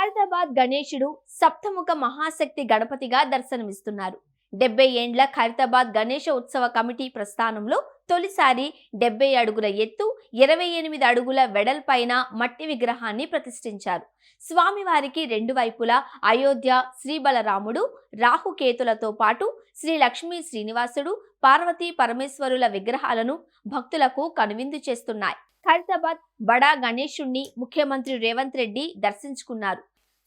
ఖైరతాబాద్ గణేశుడు సప్తముఖ మహాశక్తి గణపతిగా దర్శనమిస్తున్నారు. 70 ఏండ్ల ఖైరతాబాద్ గణేశ ఉత్సవ కమిటీ ప్రస్థానంలో తొలిసారి 70 అడుగుల ఎత్తు, 28 అడుగుల వెడల్పైన మట్టి విగ్రహాన్ని ప్రతిష్ఠించారు. స్వామివారికి రెండు వైపులా అయోధ్య శ్రీబలరాముడు, రాహుకేతులతో పాటు శ్రీ లక్ష్మీ శ్రీనివాసుడు, పార్వతీ పరమేశ్వరుల విగ్రహాలను భక్తులకు కనువిందు చేస్తున్నాయి. ఖైరతాబాద్ బడా గణేశుణ్ణి ముఖ్యమంత్రి రేవంత్ రెడ్డి దర్శించుకున్నారు.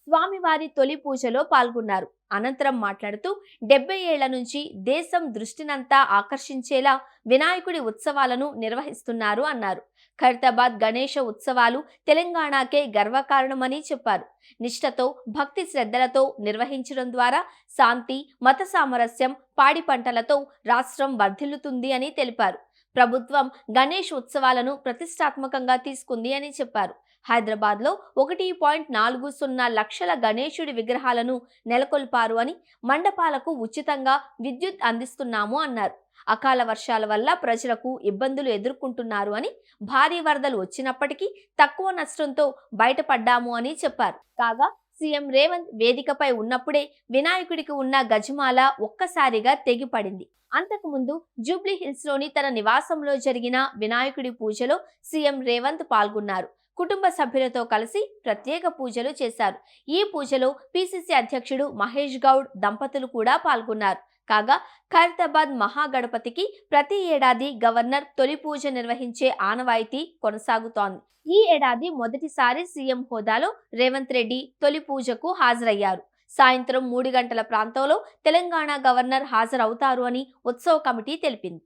స్వామివారి తొలి పూజలో పాల్గొన్నారు. అనంతరం మాట్లాడుతూ 70 ఏళ్ల నుంచి దేశం దృష్టినంతా ఆకర్షించేలా వినాయకుడి ఉత్సవాలను నిర్వహిస్తున్నారు అన్నారు. ఖైరతాబాద్ గణేశ ఉత్సవాలు తెలంగాణకే గర్వకారణమని చెప్పారు. నిష్ఠతో, భక్తి శ్రద్ధలతో నిర్వహించడం ద్వారా శాంతి, మత సామరస్యం, పాడి పంటలతో రాష్ట్రం వర్ధిల్లుతుంది అని తెలిపారు. ప్రభుత్వం గణేష్ ఉత్సవాలను ప్రతిష్టాత్మకంగా తీసుకుంది అని చెప్పారు. హైదరాబాద్లో 1.40 లక్షల గణేశుడి విగ్రహాలను నెలకొల్పారు అని, మండపాలకు ఉచితంగా విద్యుత్ అందిస్తున్నాము అన్నారు. అకాల వర్షాల వల్ల ప్రజలకు ఇబ్బందులు ఎదుర్కొంటున్నారు అని, భారీ వరదలు వచ్చినప్పటికీ తక్కువ నష్టంతో బయటపడ్డాము అని చెప్పారు. కాగా సీఎం రేవంత్ వేదికపై ఉన్నప్పుడే వినాయకుడికి ఉన్న గజమాల ఒక్కసారిగా తెగిపడింది. అంతకుముందు జూబ్లీ హిల్స్ లోని తన నివాసంలో జరిగిన వినాయకుడి పూజలో సీఎం రేవంత్ పాల్గొన్నారు. కుటుంబ సభ్యులతో కలిసి ప్రత్యేక పూజలు చేశారు. ఈ పూజలో పిసిసి అధ్యక్షుడు మహేష్ గౌడ్ దంపతులు కూడా పాల్గొన్నారు. కాగా ఖైరతాబాద్ మహాగణపతికి ప్రతి ఏడాది గవర్నర్ తొలి పూజ నిర్వహించే ఆనవాయితీ కొనసాగుతోంది. ఈ ఏడాది మొదటిసారి సీఎం హోదాలో రేవంత్ రెడ్డి తొలి పూజకు హాజరయ్యారు. సాయంత్రం 3 గంటల ప్రాంతంలో తెలంగాణ గవర్నర్ హాజరవుతారు అని ఉత్సవ కమిటీ తెలిపింది.